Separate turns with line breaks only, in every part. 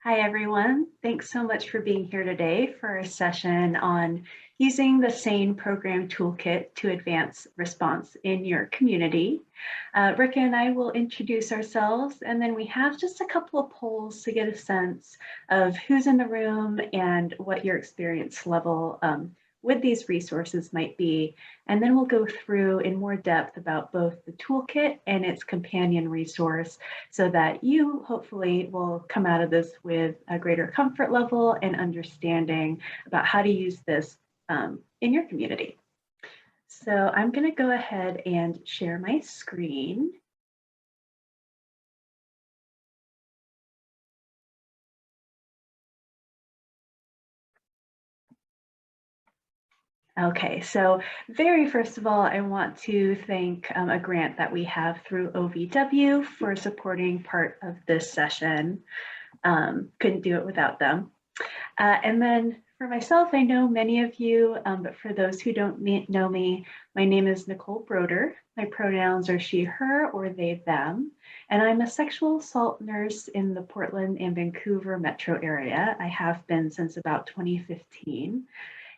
Hi, everyone. Thanks so much for being here today for a session on using the SANE program toolkit to advance response in your community. Rika and I will introduce ourselves, and then we have just a couple of polls to get a sense of who's in the room and what your experience level with these resources might be. And then we'll go through in more depth about both the toolkit and its companion resource so that you hopefully will come out of this with a greater comfort level and understanding about how to use this in your community. So I'm going to go ahead and share my screen. Okay, so very first of all, I want to thank a grant that we have through OVW for supporting part of this session. Couldn't do it without them. And then for myself, I know many of you, but for those who don't know me, my name is Nicole Broder. My pronouns are she, her, or they, them. And I'm a sexual assault nurse in the Portland and Vancouver metro area. I have been since about 2015.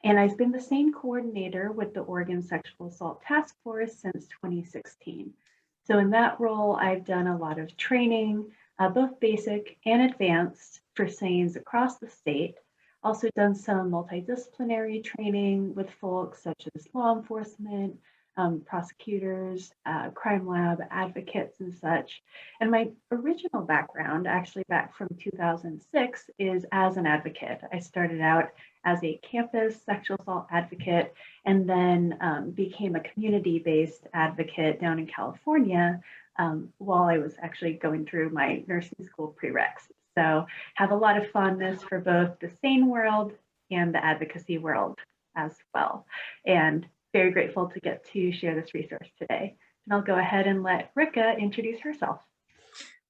And I've been the SANE coordinator with the Oregon Sexual Assault Task Force since 2016. So in that role, I've done a lot of training, both basic and advanced for SANEs across the state. Also done some multidisciplinary training with folks such as law enforcement, prosecutors, crime lab advocates and such. And my original background, actually back from 2006, is as an advocate. I started out as a campus sexual assault advocate and then became a community-based advocate down in California while I was actually going through my nursing school prereqs. So have a lot of fondness for both the SANE world and the advocacy world as well. And very grateful to get to share this resource today. And I'll go ahead and let Rika introduce herself.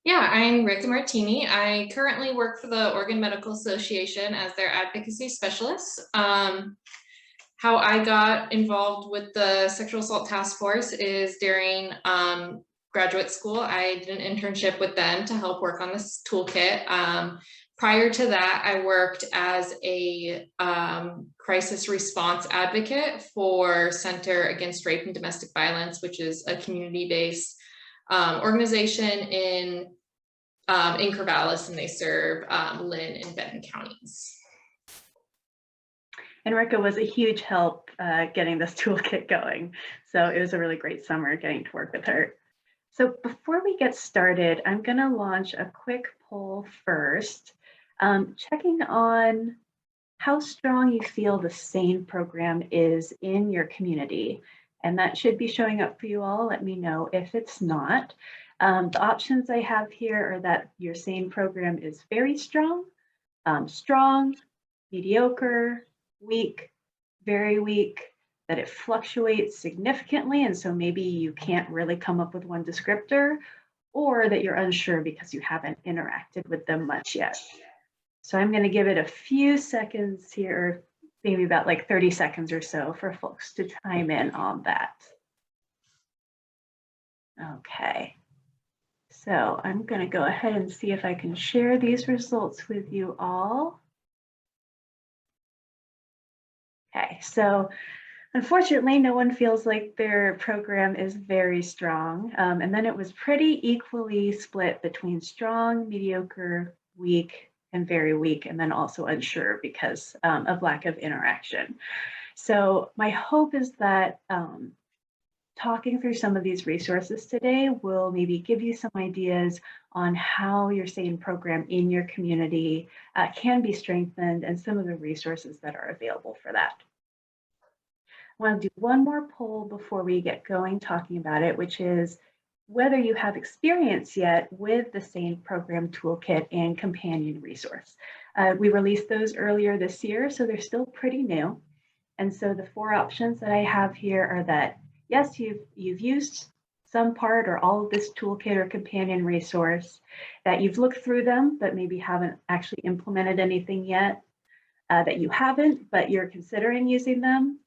Yeah, I'm Rika Martini. I currently work for the Oregon Medical Association as their advocacy specialist. How I got involved with the Sexual Assault Task Force is during graduate school. I did an internship with them to help work on this toolkit. Prior to that, I worked as a crisis response advocate for Center Against Rape and Domestic Violence, which is a community-based organization in Corvallis, and they serve Lynn and Benton counties.
And Rika was a huge help getting this toolkit going. So it was a really great summer getting to work with her. So before we get started, I'm going to launch a quick poll first, checking on how strong you feel the SANE program is in your community. And that should be showing up for you all. Let me know if it's not. The options I have here are that your SANE program is very strong, strong, mediocre, weak, very weak, that it fluctuates significantly, and so maybe you can't really come up with one descriptor, or that you're unsure because you haven't interacted with them much yet. So I'm going to give it a few seconds here, maybe about like 30 seconds or so for folks to chime in on that. Okay. So I'm going to go ahead and see if I can share these results with you all. Okay, so unfortunately, no one feels like their program is very strong. And then it was pretty equally split between strong, mediocre, weak, and very weak, and then also unsure because of lack of interaction. So my hope is that talking through some of these resources today will maybe give you some ideas on how your SANE program in your community can be strengthened and some of the resources that are available for that. I want to do one more poll before we get going talking about it, which is whether you have experience yet with the SANE program toolkit and companion resource. We released those earlier this year, so they're still pretty new. And so the four options that I have here are that, yes, you've used some part or all of this toolkit or companion resource, that you've looked through them, but maybe haven't actually implemented anything yet, that you haven't, but you're considering using them,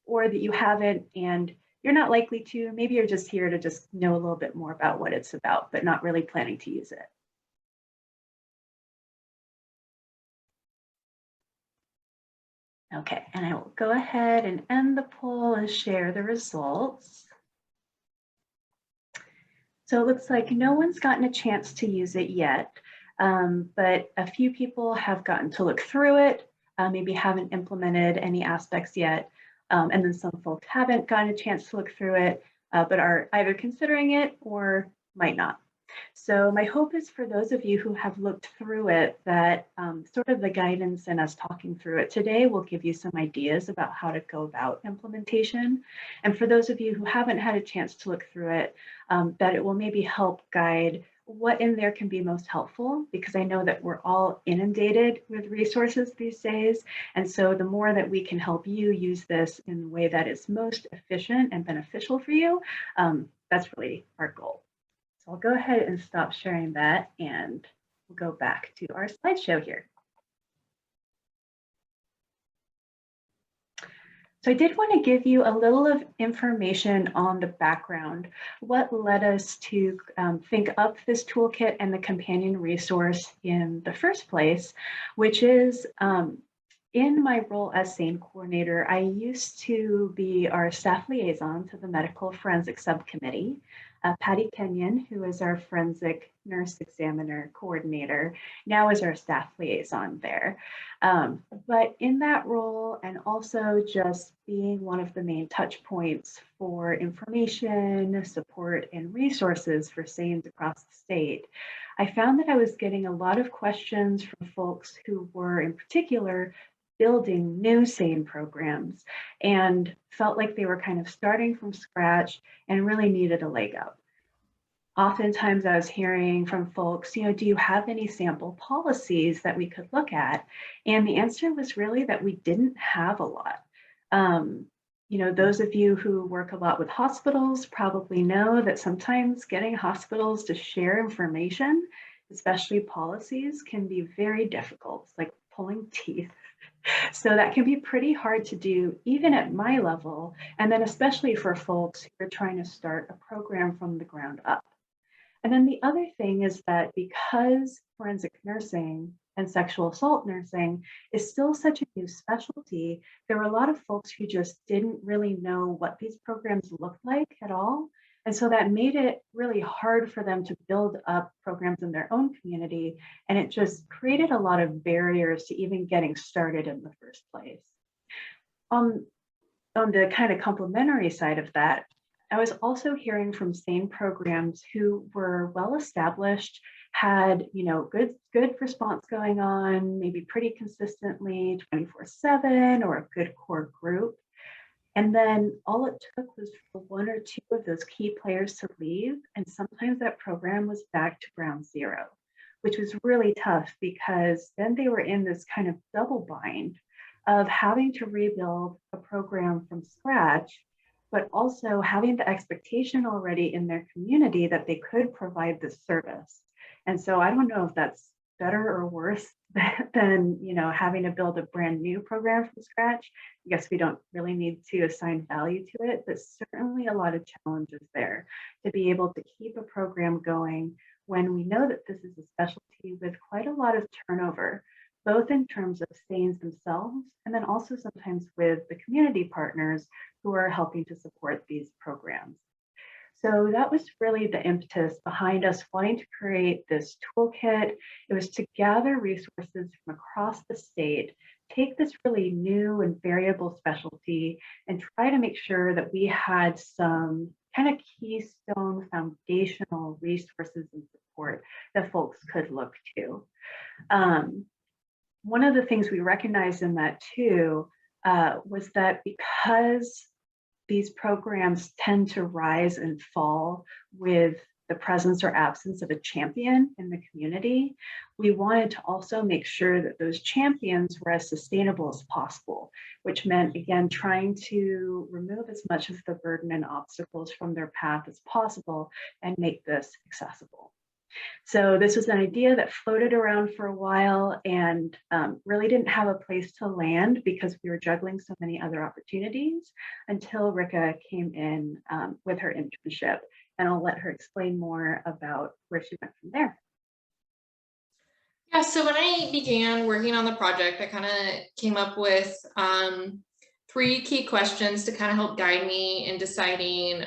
or that you haven't and you're not likely to. Maybe you're just here to just know a little bit more about what it's about, but not really planning to use it. Okay, and I will go ahead and end the poll and share the results. So it looks like no one's gotten a chance to use it yet, but a few people have gotten to look through it, maybe haven't implemented any aspects yet, and then some folks haven't gotten a chance to look through it, but are either considering it or might not. So my hope is for those of you who have looked through it that sort of the guidance and us talking through it today will give you some ideas about how to go about implementation. And for those of you who haven't had a chance to look through it, that it will maybe help guide what in there can be most helpful, because I know that we're all inundated with resources these days. And so the more that we can help you use this in the way that is most efficient and beneficial for you, that's really our goal. So I'll go ahead and stop sharing that and we'll go back to our slideshow here. So I did want to give you a little of information on the background, what led us to think up this toolkit and the companion resource in the first place, which is in my role as SANE coordinator, I used to be our staff liaison to the medical forensic subcommittee. Patty Kenyon, who is our forensic nurse examiner coordinator, now is our staff liaison there. But in that role, and also just being one of the main touch points for information, support, and resources for SANEs across the state, I found that I was getting a lot of questions from folks who were in particular building new SANE programs and felt like they were kind of starting from scratch and really needed a leg up. Oftentimes I was hearing from folks, do you have any sample policies that we could look at? And the answer was really that we didn't have a lot. Those of you who work a lot with hospitals probably know that sometimes getting hospitals to share information, especially policies, can be very difficult. It's like pulling teeth. So that can be pretty hard to do, even at my level, and then especially for folks who are trying to start a program from the ground up. And then the other thing is that because forensic nursing and sexual assault nursing is still such a new specialty, there were a lot of folks who just didn't really know what these programs looked like at all. And so that made it really hard for them to build up programs in their own community. And it just created a lot of barriers to even getting started in the first place. On the kind of complementary side of that, I was also hearing from SANE programs who were well established, had good response going on, maybe pretty consistently 24/7 or a good core group. And then all it took was for one or two of those key players to leave. And sometimes that program was back to ground zero, which was really tough because then they were in this kind of double bind of having to rebuild a program from scratch, but also having the expectation already in their community that they could provide this service. And so I don't know if that's better or worse than having to build a brand new program from scratch. I guess we don't really need to assign value to it, but certainly a lot of challenges there to be able to keep a program going when we know that this is a specialty with quite a lot of turnover, both in terms of SANEs themselves, and then also sometimes with the community partners who are helping to support these programs. So that was really the impetus behind us wanting to create this toolkit. It was to gather resources from across the state, take this really new and variable specialty, and try to make sure that we had some kind of keystone foundational resources and support that folks could look to. One of the things we recognized in that too was that because these programs tend to rise and fall with the presence or absence of a champion in the community, we wanted to also make sure that those champions were as sustainable as possible, which meant, again, trying to remove as much of the burden and obstacles from their path as possible and make this accessible. So this was an idea that floated around for a while and really didn't have a place to land because we were juggling so many other opportunities until Rika came in with her internship. And I'll let her explain more about where she went from there.
Yeah, so when I began working on the project, I kind of came up with 3 key questions to kind of help guide me in deciding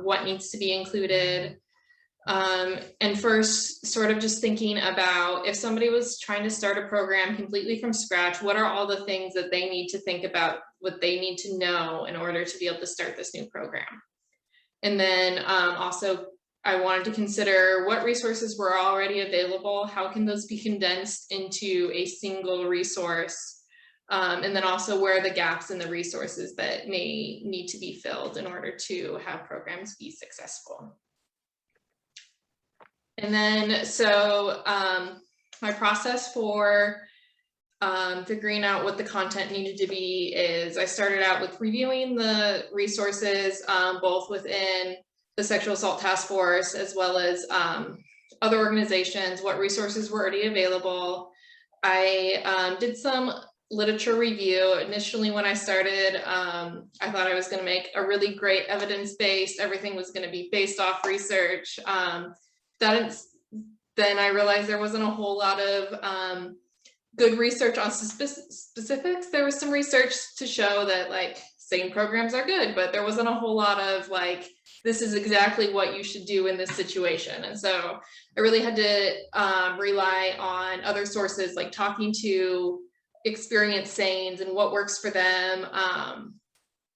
what needs to be included. And first, sort of just thinking about if somebody was trying to start a program completely from scratch, what are all the things that they need to think about, what they need to know in order to be able to start this new program. And then also, I wanted to consider what resources were already available, how can those be condensed into a single resource, and then also where are the gaps in the resources that may need to be filled in order to have programs be successful. And then, so my process for figuring out what the content needed to be is I started out with reviewing the resources, both within the Sexual Assault Task Force, as well as other organizations, what resources were already available. I did some literature review. Initially, when I started, I thought I was going to make a really great evidence-based, everything was going to be based off research. Then I realized there wasn't a whole lot of good research on specifics. There was some research to show that like SANE programs are good, but there wasn't a whole lot of like, this is exactly what you should do in this situation. And so I really had to rely on other sources, like talking to experienced SANEs and what works for them. I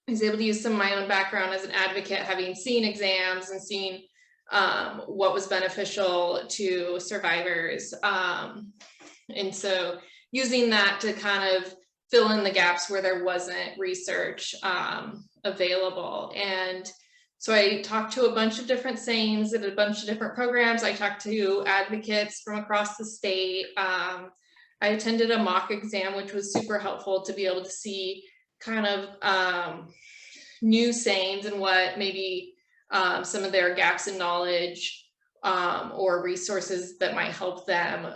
was able to use some of my own background as an advocate, having seen exams and seen what was beneficial to survivors. And so using that to kind of fill in the gaps where there wasn't research available. And so I talked to a bunch of different SANEs at a bunch of different programs. I talked to advocates from across the state. I attended a mock exam, which was super helpful to be able to see kind of new SANEs and what maybe some of their gaps in knowledge or resources that might help them.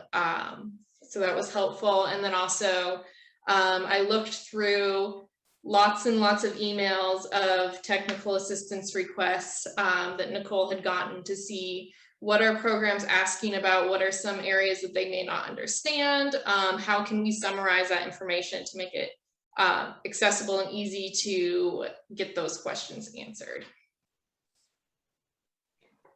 So that was helpful. And then also I looked through lots and lots of emails of technical assistance requests that Nicole had gotten to see what are programs asking about, what are some areas that they may not understand, how can we summarize that information to make it accessible and easy to get those questions answered.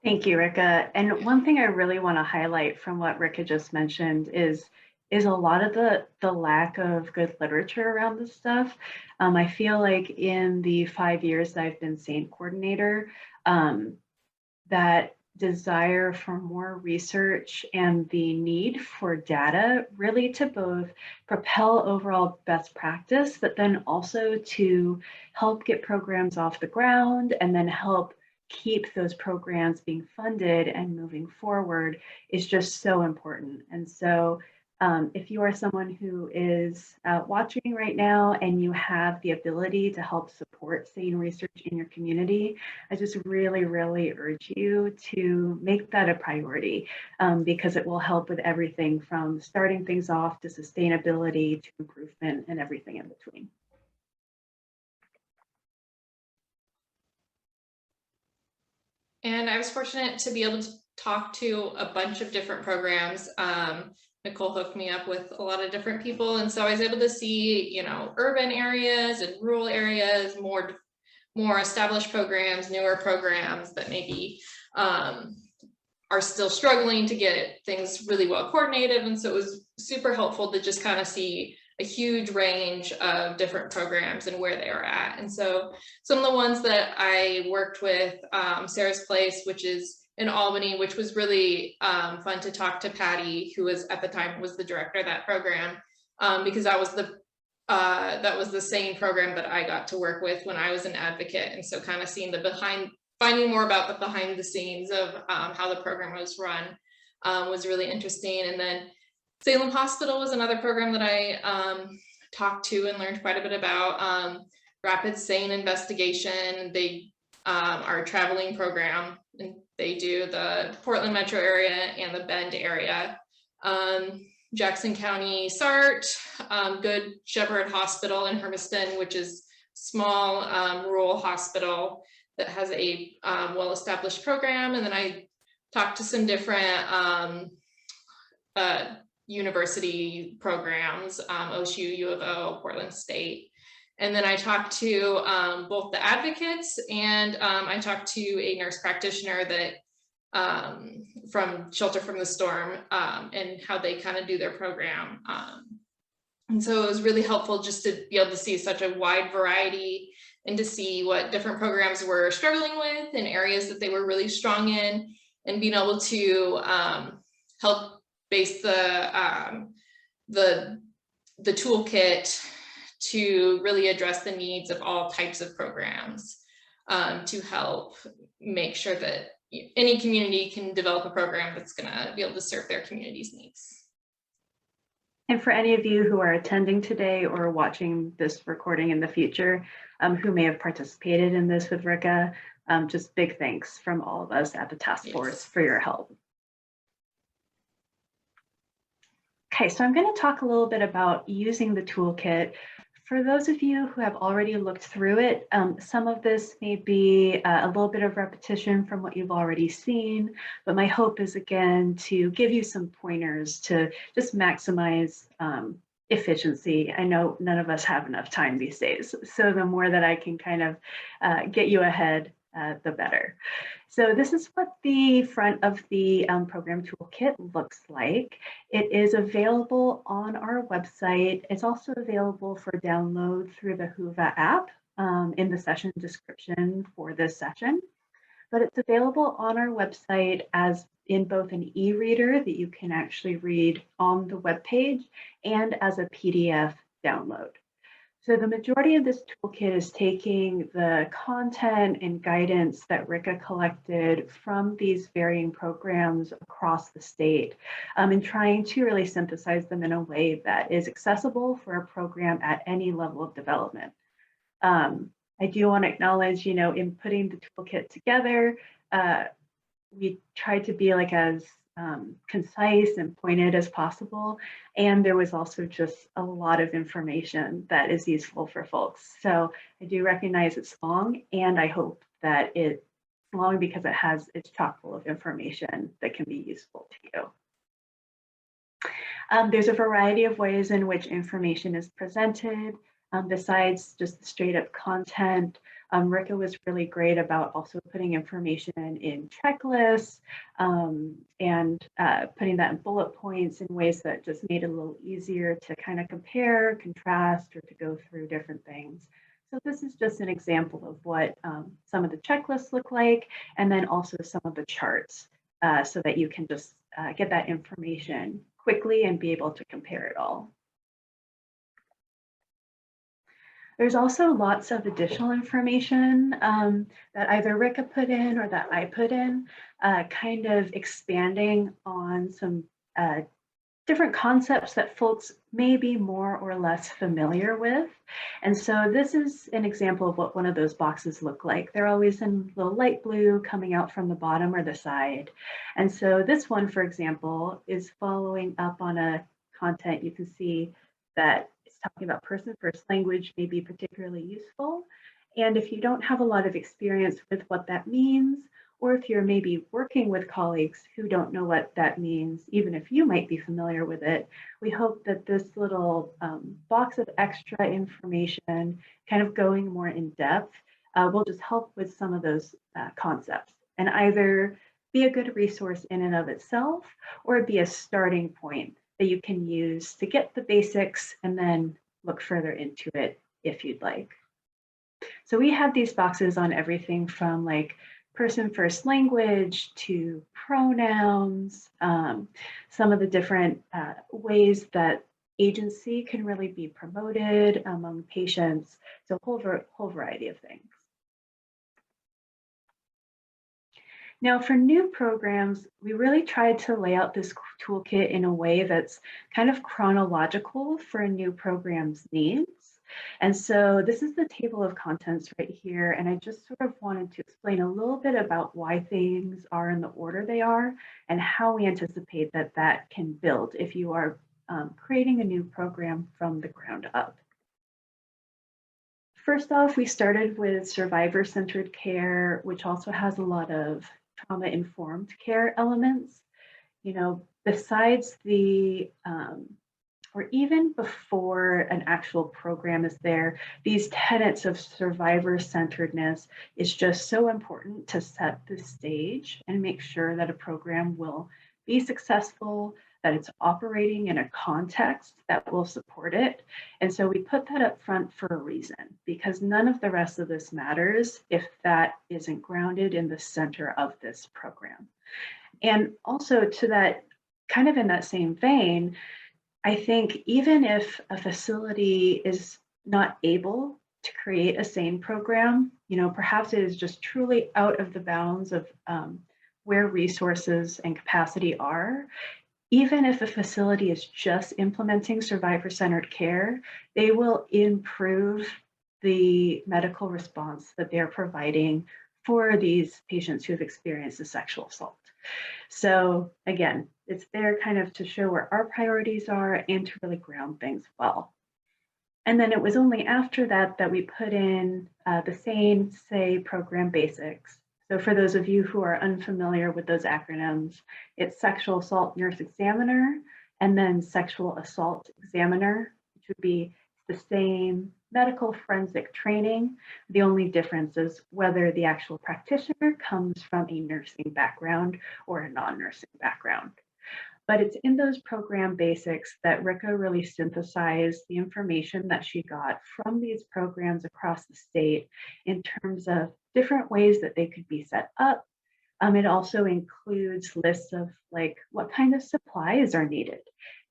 Thank you, Rika. And one thing I really want to highlight from what Rika just mentioned is a lot of the lack of good literature around this stuff. I feel like in the 5 years that I've been SANE coordinator, that desire for more research and the need for data really to both propel overall best practice, but then also to help get programs off the ground and then help keep those programs being funded and moving forward is just so important. And so if you are someone who is watching right now and you have the ability to help support SANE research in your community, I just really, really urge you to make that a priority because it will help with everything from starting things off to sustainability to improvement and everything in between.
And I was fortunate to be able to talk to a bunch of different programs. Nicole hooked me up with a lot of different people. And so I was able to see, you know, urban areas and rural areas, more established programs, newer programs that maybe are still struggling to get things really well coordinated. And so it was super helpful to just kind of see a huge range of different programs and where they are at. And so some of the ones that I worked with, Sarah's Place, which is in Albany, which was really fun to talk to Patty, who was at the time was the director of that program, because that was the same program that I got to work with when I was an advocate. And so kind of seeing finding more about the behind the scenes of how the program was run was really interesting. And then Salem Hospital was another program that I talked to and learned quite a bit about. Rapid SANE investigation. They are a traveling program, and they do the Portland metro area and the Bend area. Jackson County SART, Good Shepherd Hospital in Hermiston, which is small rural hospital that has a well-established program. And then I talked to some different university programs, OSU, U of O, Portland State. And then I talked to both the advocates, and I talked to a nurse practitioner that from Shelter from the Storm, and how they kind of do their program. And so it was really helpful just to be able to see such a wide variety and to see what different programs were struggling with and areas that they were really strong in, and being able to help base the toolkit to really address the needs of all types of programs, to help make sure that any community can develop a program that's going to be able to serve their community's needs.
And for any of you who are attending today or watching this recording in the future, who may have participated in this with Rika, just big thanks from all of us at the task force for your help. Okay, so I'm going to talk a little bit about using the toolkit. For those of you who have already looked through it, some of this may be a little bit of repetition from what you've already seen, but my hope is, again, to give you some pointers to just maximize efficiency. I know none of us have enough time these days, so the more that I can kind of get you ahead, the better. So this is what the front of the program toolkit looks like. It is available on our website. It's also available for download through the Whova app in the session description for this session. But it's available on our website as in both an e-reader that you can actually read on the web page and as a PDF download. So the majority of this toolkit is taking the content and guidance that Rika collected from these varying programs across the state, and trying to really synthesize them in a way that is accessible for a program at any level of development. I do want to acknowledge, in putting the toolkit together, we tried to be like as concise and pointed as possible. And there was also just a lot of information that is useful for folks. So I do recognize it's long, and I hope that it's long because it's chock full of information that can be useful to you. There's a variety of ways in which information is presented. Besides just the straight up content, Rika was really great about also putting information in checklists and putting that in bullet points in ways that just made it a little easier to kind of compare, contrast, or to go through different things. So this is just an example of what some of the checklists look like, and then also some of the charts so that you can just get that information quickly and be able to compare it all. There's also lots of additional information that either Rika put in or that I put in, kind of expanding on some different concepts that folks may be more or less familiar with. And so this is an example of what one of those boxes look like. They're always in little light blue coming out from the bottom or the side. And so this one, for example, is following up on a content you can see that talking about person-first language may be particularly useful. And if you don't have a lot of experience with what that means, or if you're maybe working with colleagues who don't know what that means, even if you might be familiar with it, we hope that this little box of extra information, kind of going more in depth, will just help with some of those concepts and either be a good resource in and of itself, or be a starting point that you can use to get the basics and then look further into it if you'd like. So we have these boxes on everything from like person-first language to pronouns, some of the different ways that agency can really be promoted among patients, so a whole variety of things. Now, for new programs, we really tried to lay out this toolkit in a way that's kind of chronological for a new program's needs. And so this is the table of contents right here. And I just sort of wanted to explain a little bit about why things are in the order they are and how we anticipate that that can build if you are creating a new program from the ground up. First off, we started with survivor-centered care, which also has a lot of trauma-informed care elements. besides or even before an actual program is there, these tenets of survivor-centeredness is just so important to set the stage and make sure that a program will be successful, that it's operating in a context that will support it. And so we put that up front for a reason, because none of the rest of this matters if that isn't grounded in the center of this program. And also to that, kind of in that same vein, I think even if a facility is not able to create a SANE program, perhaps it is just truly out of the bounds of where resources and capacity are. Even if a facility is just implementing survivor-centered care, they will improve the medical response that they're providing for these patients who have experienced a sexual assault. So again, it's there kind of to show where our priorities are and to really ground things well. And then it was only after that that we put in the SANE SAY program basics. So for those of you who are unfamiliar with those acronyms, it's Sexual Assault Nurse Examiner and then Sexual Assault Examiner, which would be the same medical forensic training. The only difference is whether the actual practitioner comes from a nursing background or a non-nursing background. But it's in those program basics that Rika really synthesized the information that she got from these programs across the state in terms of different ways that they could be set up. It also includes lists of like what kind of supplies are needed.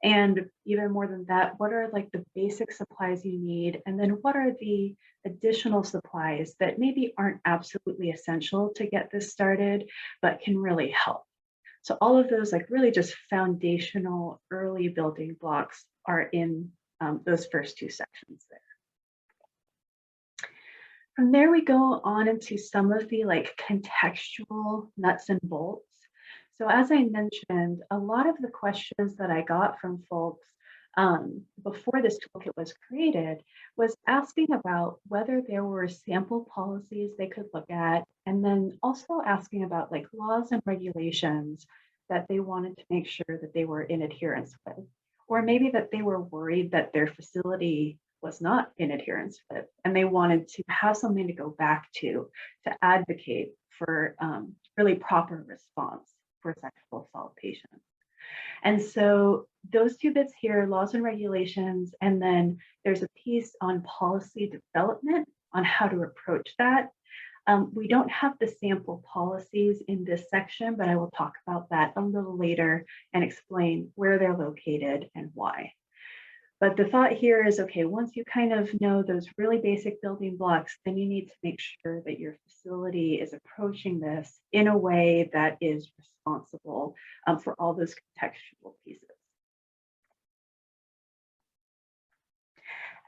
And even more than that, what are like the basic supplies you need? And then what are the additional supplies that maybe aren't absolutely essential to get this started, but can really help? So all of those like really just foundational early building blocks are in those first two sections there. From there, we go on into some of the like contextual nuts and bolts. So as I mentioned, a lot of the questions that I got from folks before this toolkit was created was asking about whether there were sample policies they could look at, and then also asking about like laws and regulations that they wanted to make sure that they were in adherence with, or maybe that they were worried that their facility was not in adherence with, and they wanted to have something to go back to advocate for really proper response for sexual assault patients. And so those two bits here, laws and regulations, and then there's a piece on policy development on how to approach that. We don't have the sample policies in this section, but I will talk about that a little later and explain where they're located and why. But the thought here is, okay, once you kind of know those really basic building blocks, then you need to make sure that your facility is approaching this in a way that is responsible for all those contextual pieces.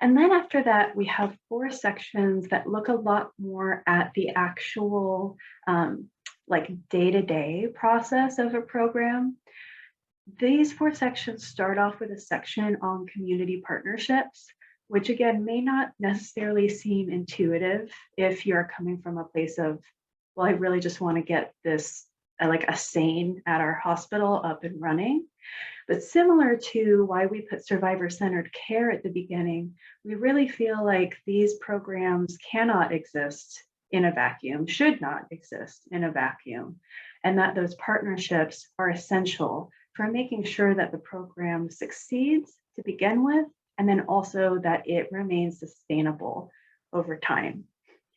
And then after that, we have 4 sections that look a lot more at the actual like day-to-day process of a program. These 4 sections start off with a section on community partnerships, which again may not necessarily seem intuitive if you're coming from a place of, well, I really just want to get this like a SANE at our hospital up and running. But similar to why we put survivor-centered care at the beginning, we really feel like these programs cannot exist in a vacuum, should not exist in a vacuum, and that those partnerships are essential for making sure that the program succeeds to begin with, and then also that it remains sustainable over time.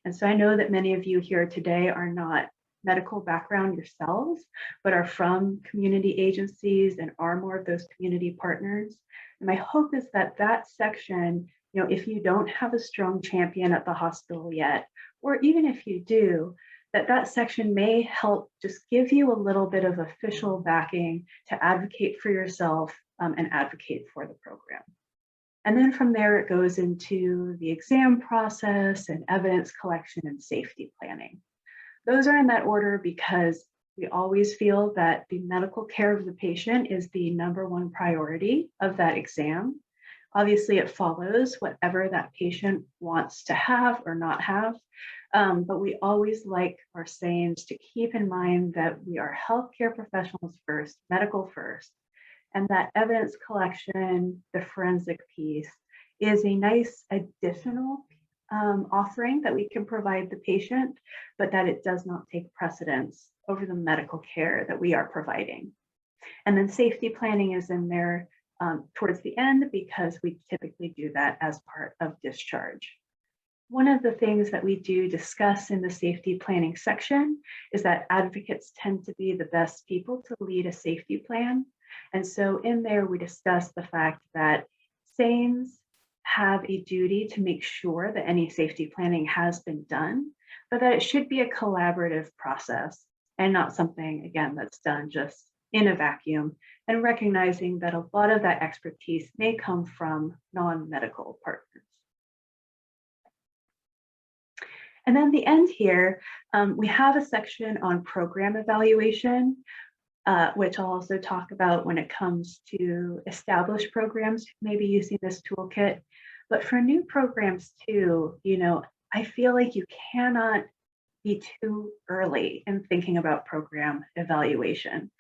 And so I know that many of you here today are not medical background yourselves, but are from community agencies and are more of those community partners. And my hope is that that section, if you don't have a strong champion at the hospital yet, or even if you do, that section may help just give you a little bit of official backing to advocate for yourself and advocate for the program. And then from there, it goes into the exam process and evidence collection and safety planning. Those are in that order because we always feel that the medical care of the patient is the #1 priority of that exam. Obviously, it follows whatever that patient wants to have or not have. But we always like our SANEs to keep in mind that we are healthcare professionals first, medical first, and that evidence collection, the forensic piece, is a nice additional offering that we can provide the patient, but that it does not take precedence over the medical care that we are providing. And then safety planning is in there towards the end because we typically do that as part of discharge. One of the things that we do discuss in the safety planning section is that advocates tend to be the best people to lead a safety plan. And so in there, we discuss the fact that SANEs have a duty to make sure that any safety planning has been done, but that it should be a collaborative process and not something, again, that's done just in a vacuum, and recognizing that a lot of that expertise may come from non-medical partners. And then the end here, we have a section on program evaluation, which I'll also talk about when it comes to established programs maybe using this toolkit. But for new programs too, I feel like you cannot be too early in thinking about program evaluation.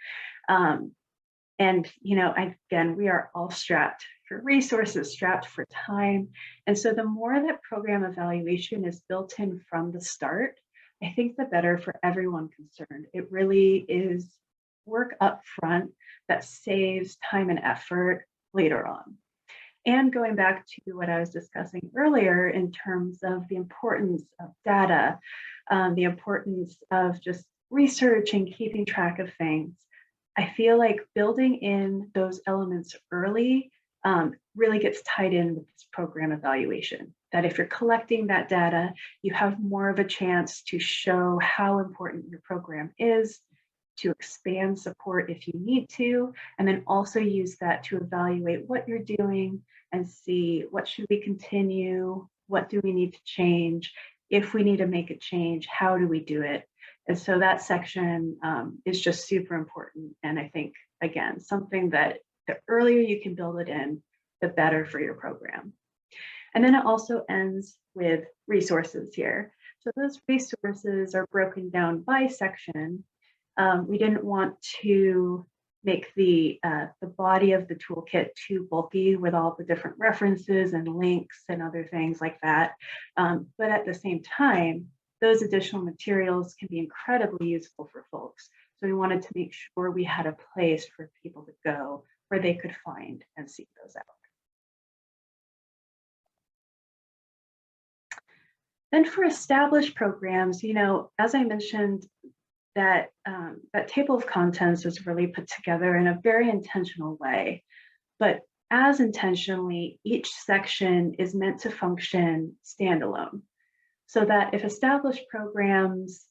And again, we are all strapped for resources, strapped for time. And so the more that program evaluation is built in from the start, I think the better for everyone concerned. It really is work up front that saves time and effort later on. And going back to what I was discussing earlier in terms of the importance of data, the importance of just research and keeping track of things, I feel like building in those elements early really gets tied in with this program evaluation. That if you're collecting that data, you have more of a chance to show how important your program is, to expand support if you need to, and then also use that to evaluate what you're doing and see what should we continue, what do we need to change, if we need to make a change, how do we do it? And so that section is just super important. And I think, again, something that the earlier you can build it in, the better for your program. And then it also ends with resources here. So those resources are broken down by section. We didn't want to make the body of the toolkit too bulky with all the different references and links and other things like that. But at the same time, those additional materials can be incredibly useful for folks. So we wanted to make sure we had a place for people to go where they could find and seek those out. Then for established programs, as I mentioned, that table of contents is really put together in a very intentional way, but as intentionally, each section is meant to function standalone. So that if established programs,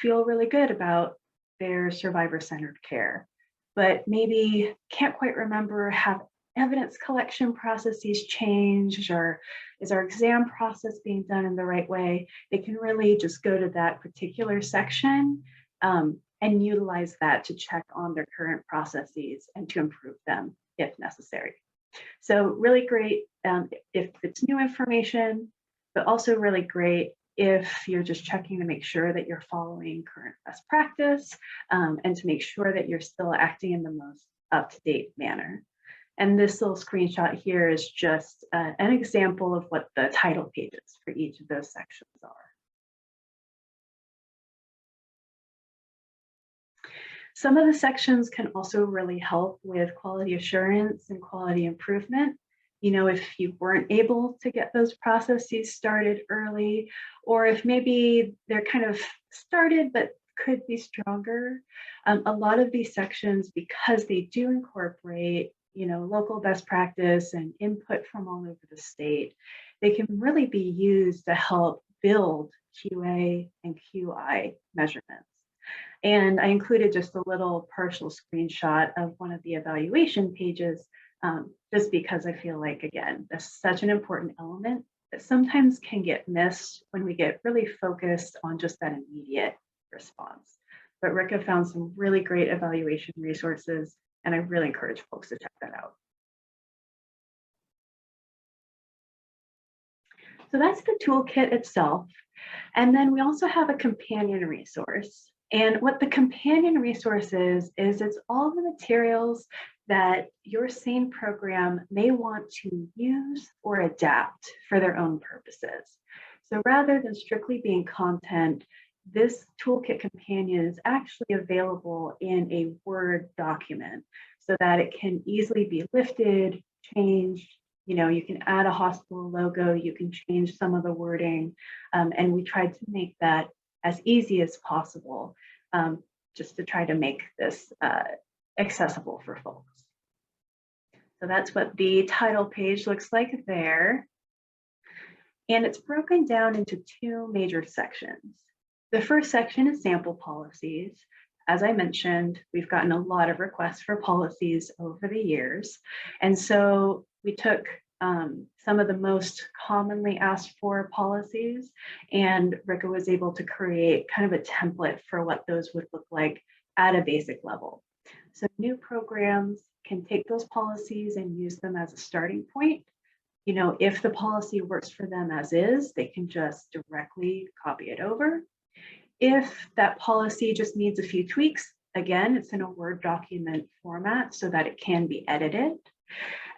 feel really good about their survivor-centered care, but maybe can't quite remember, have evidence collection processes changed, or is our exam process being done in the right way, they can really just go to that particular section and utilize that to check on their current processes and to improve them if necessary. So really great if it's new information, but also really great if you're just checking to make sure that you're following current best practice and to make sure that you're still acting in the most up-to-date manner. And this little screenshot here is just an example of what the title pages for each of those sections are. Some of the sections can also really help with quality assurance and quality improvement. If you weren't able to get those processes started early, or if maybe they're kind of started but could be stronger, a lot of these sections, because they do incorporate local best practice and input from all over the state, they can really be used to help build QA and QI measurements. And I included just a little partial screenshot of one of the evaluation pages, just because I feel like, again, that's such an important element that sometimes can get missed when we get really focused on just that immediate response. But Rika found some really great evaluation resources, and I really encourage folks to check that out. So that's the toolkit itself. And then we also have a companion resource. And what the companion resource is it's all the materials that your SANE program may want to use or adapt for their own purposes. So rather than strictly being content, this toolkit companion is actually available in a Word document so that it can easily be lifted, changed. You know, you can add a hospital logo, you can change some of the wording, and we tried to make that as easy as possible, just to try to make this accessible for folks. So that's what the title page looks like there. And it's broken down into two major sections. The first section is sample policies. As I mentioned, we've gotten a lot of requests for policies over the years. And so we took some of the most commonly asked for policies, and Rika was able to create kind of a template for what those would look like at a basic level. So new programs can take those policies and use them as a starting point. You know, if the policy works for them as is, they can just directly copy it over. If that policy just needs a few tweaks, again, it's in a Word document format so that it can be edited.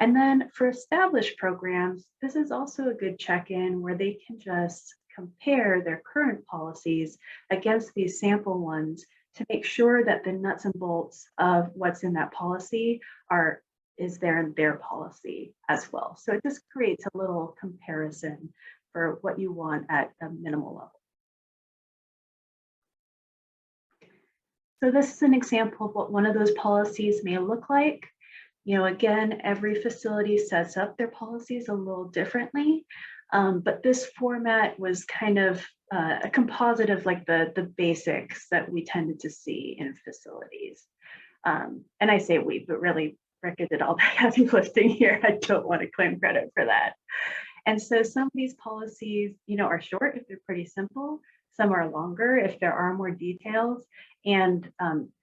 And then for established programs, this is also a good check-in where they can just compare their current policies against these sample ones to make sure that the nuts and bolts of what's in that policy is there in their policy as well. So it just creates a little comparison for what you want at a minimal level. So this is an example of what one of those policies may look like. You know, again, every facility sets up their policies a little differently, but this format was kind of a composite of like the basics that we tended to see in facilities. And I say we, but really Rika did all the heavy lifting here. I don't want to claim credit for that. And so some of these policies, you know, are short if they're pretty simple. Some are longer if there are more details, and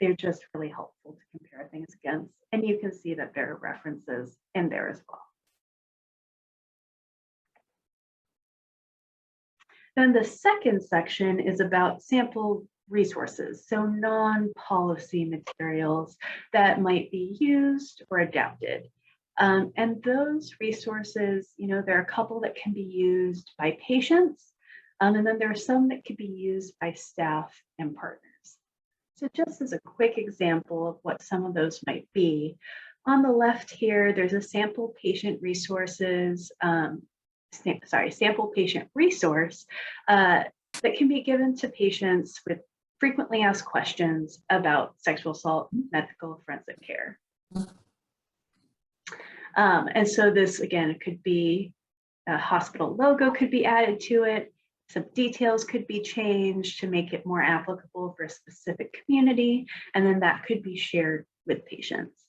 they're just really helpful to compare things against. And you can see that there are references in there as well. Then the second section is about sample resources, so non-policy materials that might be used or adapted. And those resources, you know, there are a couple that can be used by patients, and then there are some that could be used by staff and partners. So just as a quick example of what some of those might be, on the left here, there's a sample patient resources, sample patient resource that can be given to patients with frequently asked questions about sexual assault, medical forensic care. And so this, again, it could be a hospital logo could be added to it. Some details could be changed to make it more applicable for a specific community, and then that could be shared with patients.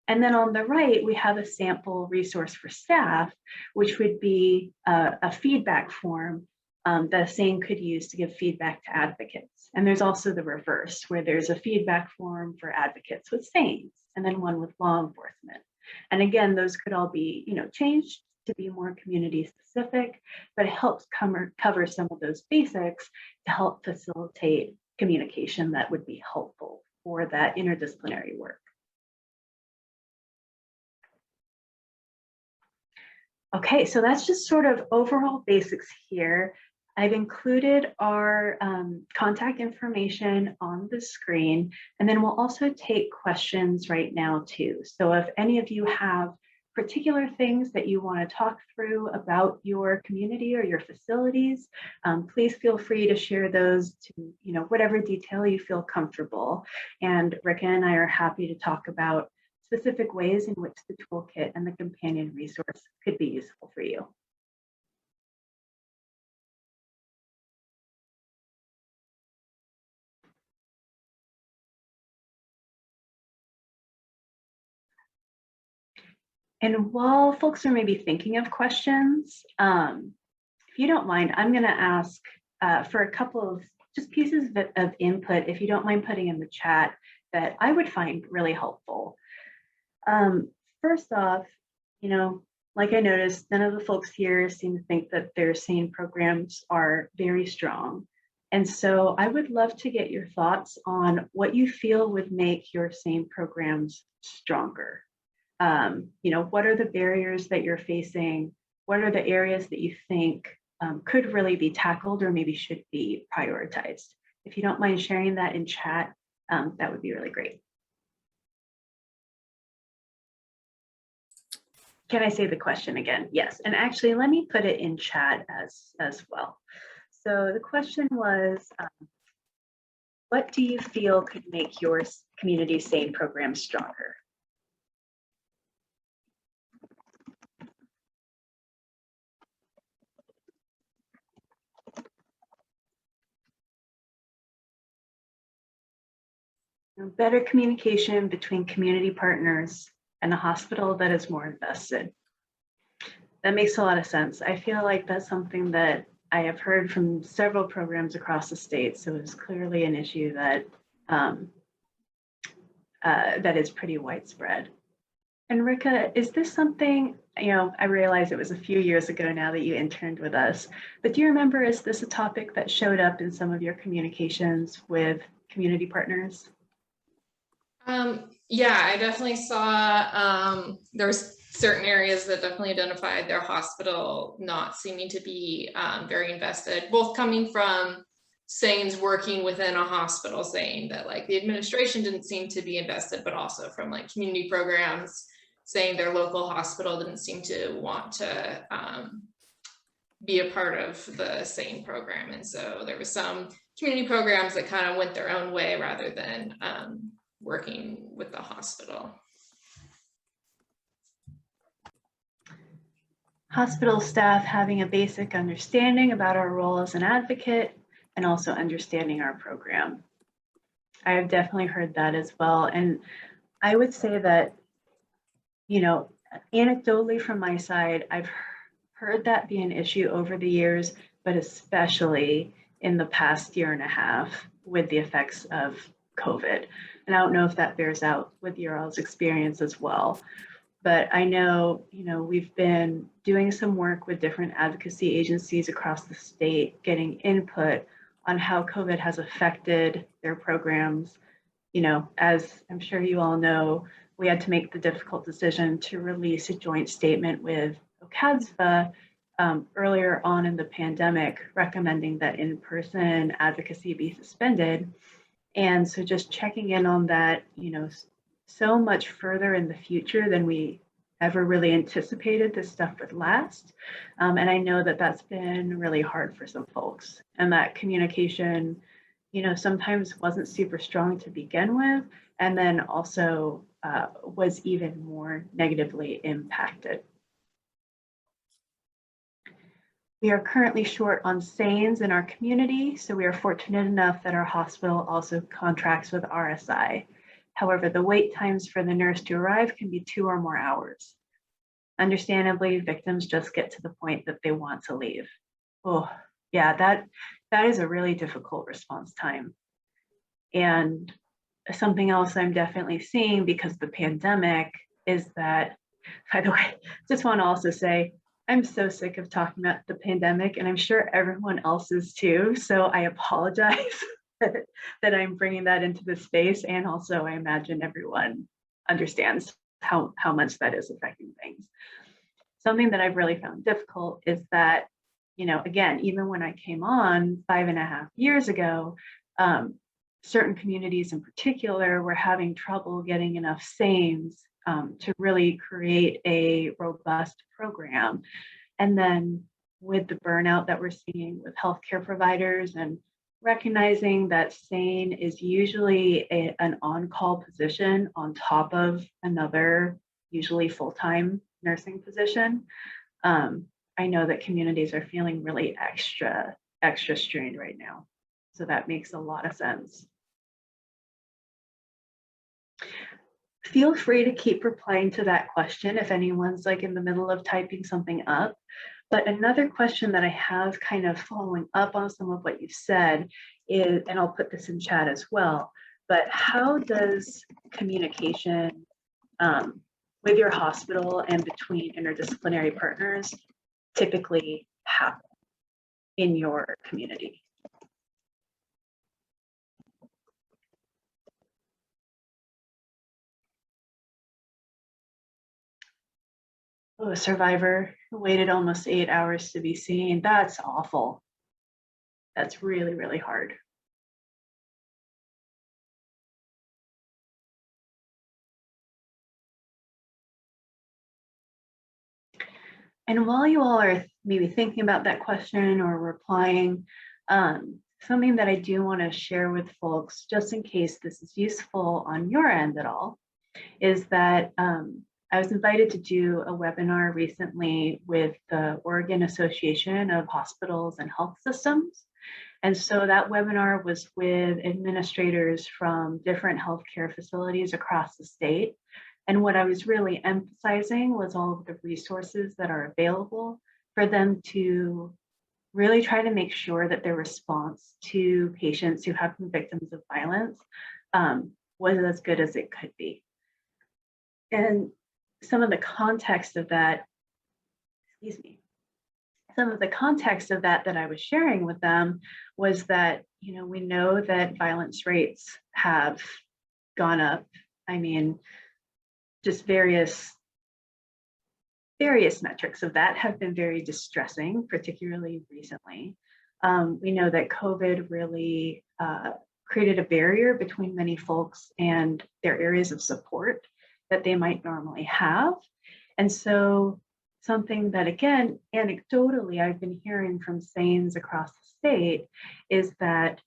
And then on the right, we have a sample resource for staff, which would be a feedback form that SANE could use to give feedback to advocates. And there's also the reverse, where there's a feedback form for advocates with SANEs, and then one with law enforcement. And again, those could all be, you know, changed to be more community specific, but it helps cover some of those basics to help facilitate communication that would be helpful for that interdisciplinary work. Okay, so that's just sort of overall basics here. I've included our contact information on the screen, and then we'll also take questions right now too. So if any of you have particular things that you want to talk through about your community or your facilities, please feel free to share those to, you know, whatever detail you feel comfortable. And Rika and I are happy to talk about specific ways in which the toolkit and the companion resource could be useful for you. And while folks are maybe thinking of questions, if you don't mind, I'm going to ask for a couple of just pieces of input, if you don't mind putting in the chat, that I would find really helpful. First off, you know, Like I noticed, none of the folks here seem to think that their SANE programs are very strong. And so I would love to get your thoughts on what you feel would make your SANE programs stronger. What are the barriers that you're facing? What are the areas that you think could really be tackled or maybe should be prioritized? If you don't mind sharing that in chat, that would be really great. Can I say the question again? Yes, and actually let me put it in chat as well. So the question was, what do you feel could make your community SANE program stronger? Better communication between community partners and a hospital that is more invested. That makes a lot of sense. I feel like that's something that I have heard from several programs across the state. So it's clearly an issue that that is pretty widespread. And Rika, is this something, I realize it was a few years ago now that you interned with us, but do you remember, is this a topic that showed up in some of your communications with community partners?
Yeah, I definitely saw there's certain areas that definitely identified their hospital not seeming to be very invested, both coming from SANEs working within a hospital saying that like the administration didn't seem to be invested, but also from like community programs saying their local hospital didn't seem to want to be a part of the SANE program. And so there was some community programs that kind of went their own way rather than working with the hospital.
Hospital staff having a basic understanding about our role as an advocate and also understanding our program. I have definitely heard that as well. And I would say that, anecdotally from my side, I've heard that be an issue over the years, but especially in the past year and a half with the effects of COVID. And I don't know if that bears out with your all's experience as well. But I know, we've been doing some work with different advocacy agencies across the state, getting input on how COVID has affected their programs. As I'm sure you all know, we had to make the difficult decision to release a joint statement with OCADSVA earlier on in the pandemic, recommending that in-person advocacy be suspended. And so just checking in on that, so much further in the future than we ever really anticipated this stuff would last. And I know that that's been really hard for some folks. And that communication, sometimes wasn't super strong to begin with, and then also was even more negatively impacted. We are currently short on SANEs in our community, so we are fortunate enough that our hospital also contracts with RSI. However, the wait times for the nurse to arrive can be 2 or more hours. Understandably, victims just get to the point that they want to leave. Oh, yeah, that is a really difficult response time. And something else I'm definitely seeing because of the pandemic is that, by the way, just want to also say, I'm so sick of talking about the pandemic, and I'm sure everyone else is too. So I apologize that I'm bringing that into the space. And also, I imagine everyone understands how much that is affecting things. Something that I've really found difficult is that, again, even when I came on 5.5 years ago, certain communities in particular were having trouble getting enough SANEs to really create a robust program. And then with the burnout that we're seeing with healthcare providers and recognizing that SANE is usually an on-call position on top of another, usually full-time nursing position, I know that communities are feeling really extra strained right now. So that makes a lot of sense. Feel free to keep replying to that question if anyone's like in the middle of typing something up. But another question that I have kind of following up on some of what you've said is, and I'll put this in chat as well, but how does communication with your hospital and between interdisciplinary partners typically happen in your community? Oh, a survivor who waited almost 8 hours to be seen. That's awful. That's really, really hard. And while you all are maybe thinking about that question or replying, something that I do want to share with folks, just in case this is useful on your end at all, is that I was invited to do a webinar recently with the Oregon Association of Hospitals and Health Systems. And so that webinar was with administrators from different healthcare facilities across the state. And what I was really emphasizing was all of the resources that are available for them to really try to make sure that their response to patients who have been victims of violence was as good as it could be. And some of the context of that, some of the context of that I was sharing with them was that, you know, we know that violence rates have gone up. I mean, just various metrics of that have been very distressing, particularly recently. We know that COVID really created a barrier between many folks and their areas of support that they might normally have. And so something that, again, anecdotally, I've been hearing from SANEs across the state is that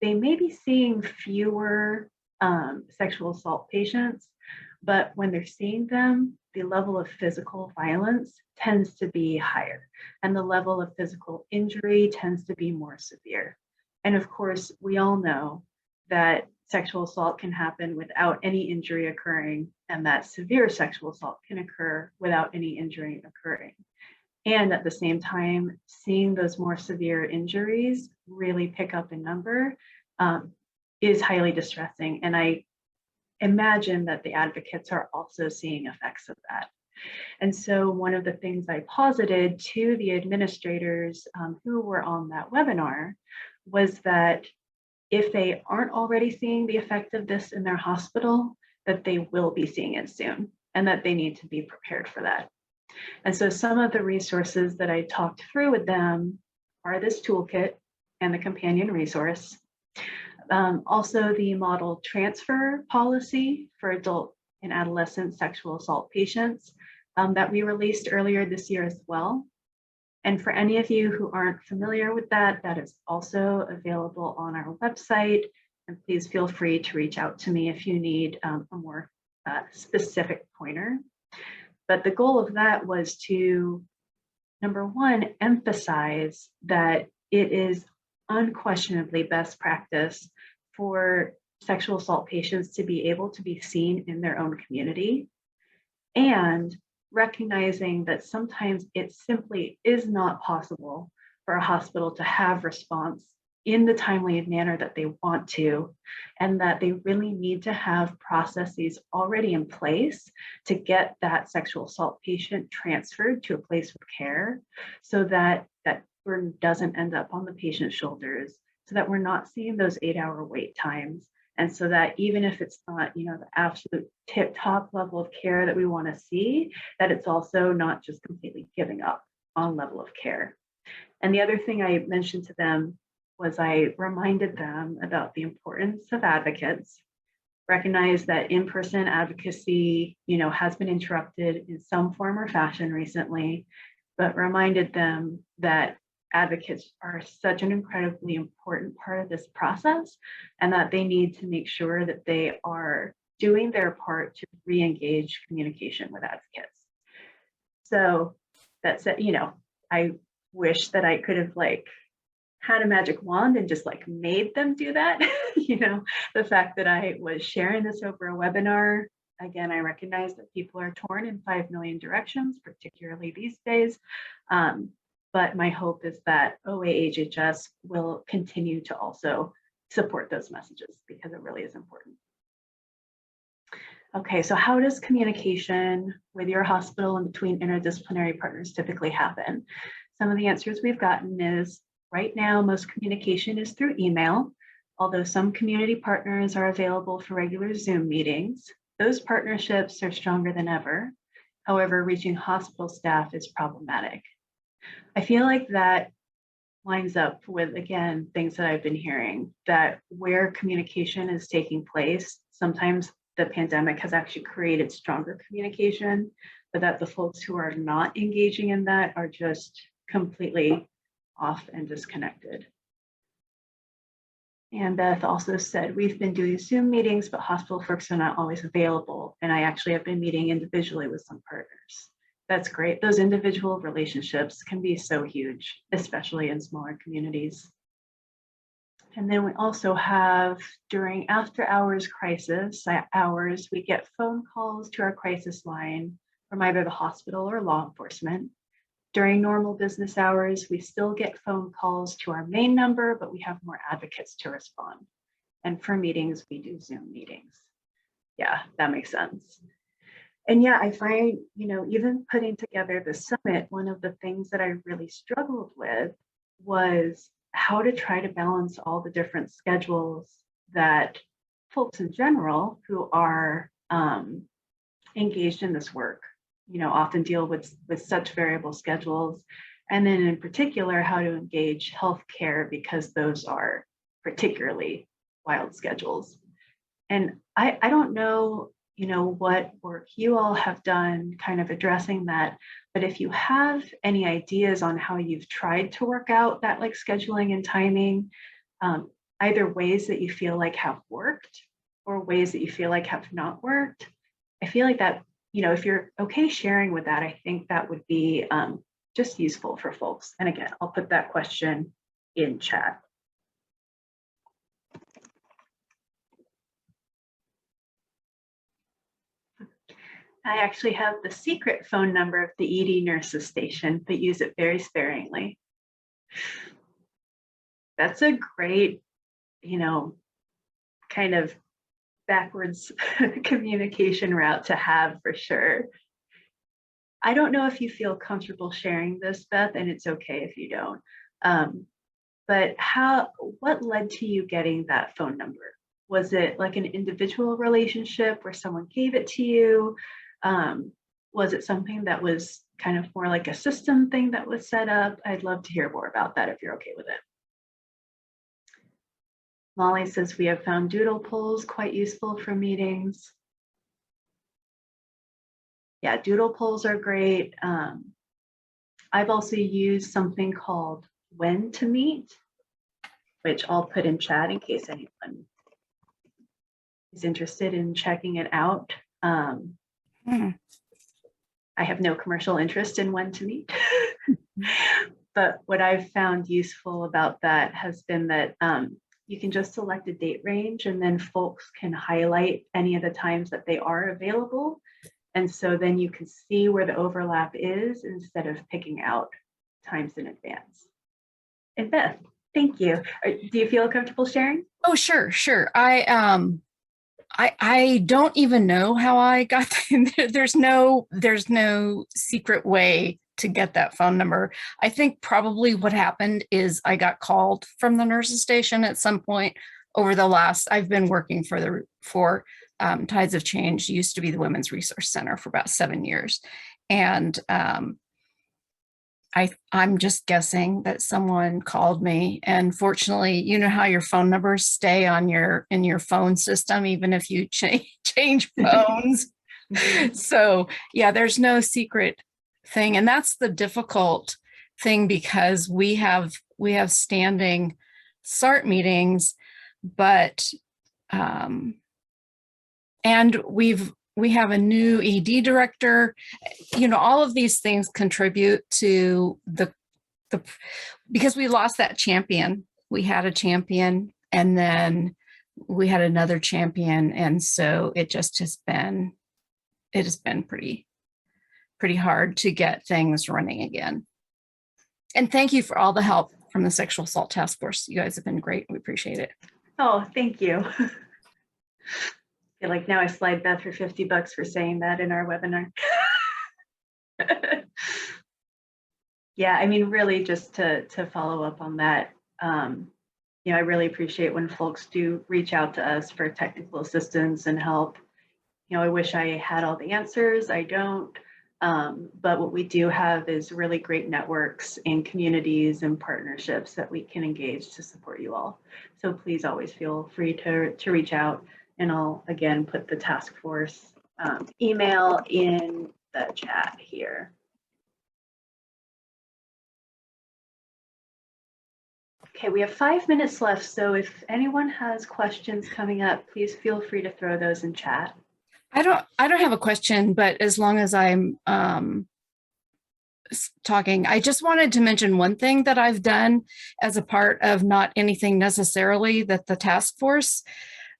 they may be seeing fewer sexual assault patients, but when they're seeing them, the level of physical violence tends to be higher, and the level of physical injury tends to be more severe. And of course, we all know that sexual assault can happen without any injury occurring, and that severe sexual assault can occur without any injury occurring. And at the same time, seeing those more severe injuries really pick up in number is highly distressing. And I imagine that the advocates are also seeing effects of that. And so one of the things I posited to the administrators who were on that webinar was that if they aren't already seeing the effect of this in their hospital, that they will be seeing it soon, and that they need to be prepared for that. And so some of the resources that I talked through with them are this toolkit and the companion resource. Also the model transfer policy for adult and adolescent sexual assault patients that we released earlier this year as well. And for any of you who aren't familiar with that, that is also available on our website. And please feel free to reach out to me if you need a more specific pointer. But the goal of that was to, number one, emphasize that it is unquestionably best practice for sexual assault patients to be able to be seen in their own community, and recognizing that sometimes it simply is not possible for a hospital to have response in the timely manner that they want to, and that they really need to have processes already in place to get that sexual assault patient transferred to a place of care so that that burden doesn't end up on the patient's shoulders, so that we're not seeing those 8-hour wait times. And so that even if it's not, you know, the absolute tip top level of care that we want to see, that it's also not just completely giving up on level of care. And the other thing I mentioned to them was I reminded them about the importance of advocates, recognize that in-person advocacy, you know, has been interrupted in some form or fashion recently, but reminded them that advocates are such an incredibly important part of this process, and that they need to make sure that they are doing their part to re-engage communication with advocates. So that said, you know, I wish that I could have had a magic wand and just made them do that. You know, the fact that I was sharing this over a webinar, again, I recognize that people are torn in 5 million directions, particularly these days. But my hope is that OAHHS will continue to also support those messages, because it really is important. Okay, so how does communication with your hospital and between interdisciplinary partners typically happen? Some of the answers we've gotten is right now, most communication is through email, although some community partners are available for regular Zoom meetings. Those partnerships are stronger than ever. However, reaching hospital staff is problematic. I feel like that lines up with, again, things that I've been hearing, that where communication is taking place, sometimes the pandemic has actually created stronger communication, but that the folks who are not engaging in that are just completely off and disconnected. And Beth also said, we've been doing Zoom meetings, but hospital folks are not always available. And I actually have been meeting individually with some partners. That's great. Those individual relationships can be so huge, especially in smaller communities. And then we also have during after hours crisis hours, we get phone calls to our crisis line from either the hospital or law enforcement. During normal business hours, we still get phone calls to our main number, but we have more advocates to respond. And for meetings, we do Zoom meetings. Yeah, that makes sense. And yeah, I find, even putting together the summit, one of the things that I really struggled with was how to try to balance all the different schedules that folks in general who are engaged in this work, often deal with such variable schedules. And then in particular, how to engage healthcare, because those are particularly wild schedules. And I don't know, what work you all have done kind of addressing that, but if you have any ideas on how you've tried to work out that like scheduling and timing, either ways that you feel like have worked or ways that you feel like have not worked, I feel like that, if you're okay sharing with that, I think that would be just useful for folks. And again, I'll put that question in chat. I actually have the secret phone number of the ED nurses station, but use it very sparingly. That's a great, kind of backwards communication route to have for sure. I don't know if you feel comfortable sharing this, Beth, and it's okay if you don't. But what led to you getting that phone number? Was it like an individual relationship where someone gave it to you? Was it something that was kind of more like a system thing that was set up? I'd love to hear more about that if you're okay with it. Molly says we have found Doodle Pools quite useful for meetings. Yeah, Doodle Pools are great. I've also used something called When to Meet, which I'll put in chat in case anyone is interested in checking it out. I have no commercial interest in When to Meet, but what I've found useful about that has been that you can just select a date range and then folks can highlight any of the times that they are available. And so then you can see where the overlap is instead of picking out times in advance. And Beth, thank you. Do you feel comfortable sharing?
Oh, sure. I don't even know how I got there's no secret way to get that phone number. I think probably what happened is I got called from the nurses station at some point over the last, I've been working for Tides of Change, used to be the Women's Resource Center for about 7 years. And I'm just guessing that someone called me, and fortunately, you know how your phone numbers stay on in your phone system, even if you change phones. So yeah, there's no secret thing. And that's the difficult thing, because we have standing SART meetings, but, and we have a new ED director, all of these things contribute to because we lost that champion. We had a champion and then we had another champion. And so it has been pretty hard to get things running again. And thank you for all the help from the Sexual Assault Task Force. You guys have been great. We appreciate it.
Oh, thank you. feel like now I slide Beth for $50 for saying that in our webinar. Yeah, I mean, really just to follow up on that, you know, I really appreciate when folks do reach out to us for technical assistance and help. You know, I wish I had all the answers. I don't. But what we do have is really great networks and communities and partnerships that we can engage to support you all. So please always feel free to reach out, and I'll again put the task force email in the chat here. Okay, we have 5 minutes left, so if anyone has questions coming up, please feel free to throw those in chat.
I don't have a question, but as long as I'm talking, I just wanted to mention one thing that I've done as a part of not anything necessarily that the task force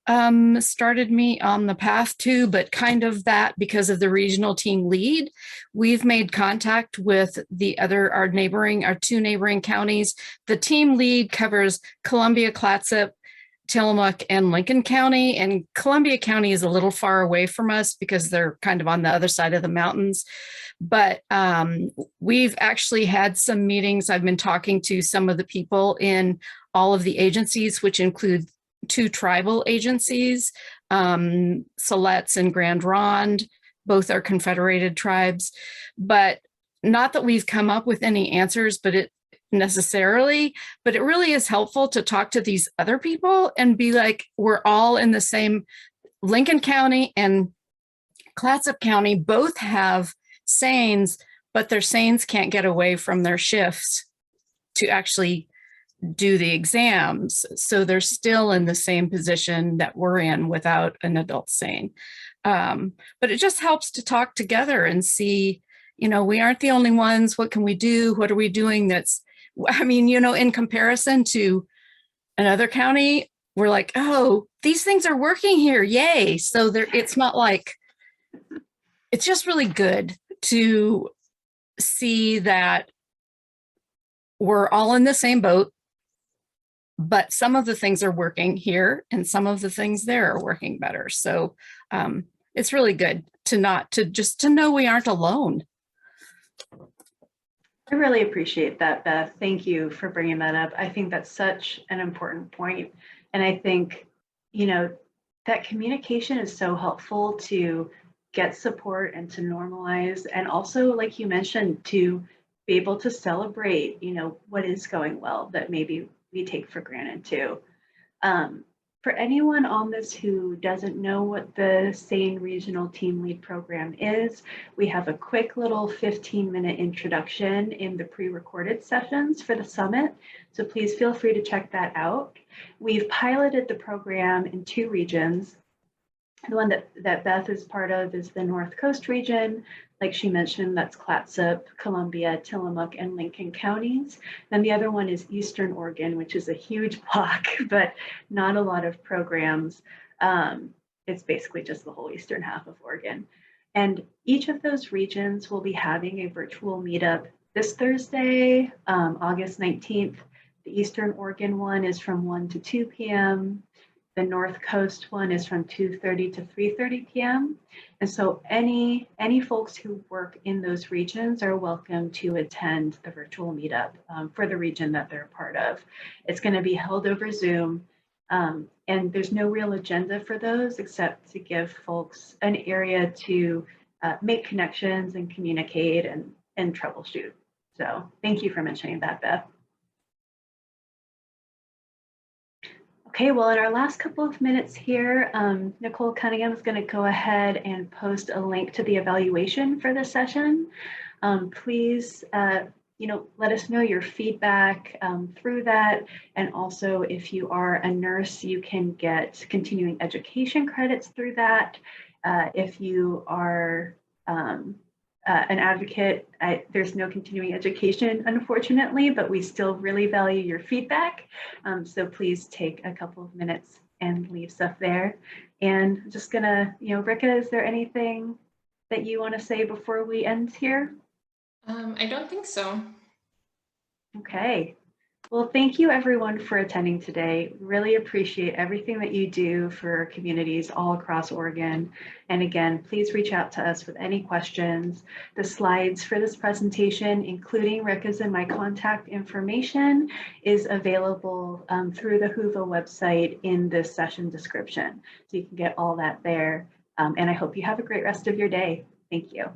started me on the path to, but kind of that because of the regional team lead. We've made contact with our two neighboring counties. The team lead covers Columbia, Clatsop, Tillamook, and Lincoln County, and Columbia County is a little far away from us because they're kind of on the other side of the mountains. But we've actually had some meetings. I've been talking to some of the people in all of the agencies, which include 2 tribal agencies, Siletz and Grand Ronde, both are confederated tribes. But not that we've come up with any answers, but it really is helpful to talk to these other people and be like, we're all in the same. Lincoln County and Clatsop County both have SANEs, but their SANEs can't get away from their shifts to actually do the exams. So they're still in the same position that we're in without an adult SANE. But it just helps to talk together and see, you know, we aren't the only ones. What can we do? What are we doing I mean, you know, in comparison to another county, we're like, oh, these things are working here. Yay. So it's not like, it's just really good to see that we're all in the same boat, but some of the things are working here and some of the things there are working better. So it's really good to know we aren't alone.
I really appreciate that, Beth. Thank you for bringing that up. I think that's such an important point. And I think, you know, that communication is so helpful to get support and to normalize. And also, like you mentioned, to be able to celebrate, you know, what is going well that maybe we take for granted too. For anyone on this who doesn't know what the SANE Regional Team Lead Program is, we have a quick little 15-minute introduction in the pre-recorded sessions for the summit. So please feel free to check that out. We've piloted the program in 2 regions. The one that Beth is part of is the North Coast region. Like she mentioned, that's Clatsop, Columbia, Tillamook, and Lincoln counties. Then the other one is Eastern Oregon, which is a huge block, but not a lot of programs. It's basically just the whole eastern half of Oregon. And each of those regions will be having a virtual meetup this Thursday, August 19th. The Eastern Oregon one is from 1 to 2 p.m. The North Coast one is from 2:30 to 3:30 p.m. And so any folks who work in those regions are welcome to attend the virtual meetup for the region that they're part of. It's going to be held over Zoom, and there's no real agenda for those except to give folks an area to make connections and communicate and troubleshoot. So thank you for mentioning that, Beth. Okay, well, in our last couple of minutes here, Nicole Cunningham is going to go ahead and post a link to the evaluation for this session. Please, you know, let us know your feedback through that. And also, if you are a nurse, you can get continuing education credits through that. If you are an advocate, there's no continuing education, unfortunately, but we still really value your feedback. So please take a couple of minutes and leave stuff there. And just gonna, you know, Rika, is there anything that you want to say before we end here?
I don't think so.
Okay. Well, thank you everyone for attending today. Really appreciate everything that you do for communities all across Oregon. And again, please reach out to us with any questions. The slides for this presentation, including Rika's and my contact information, is available through the Whoville website in this session description. So you can get all that there. And I hope you have a great rest of your day. Thank you.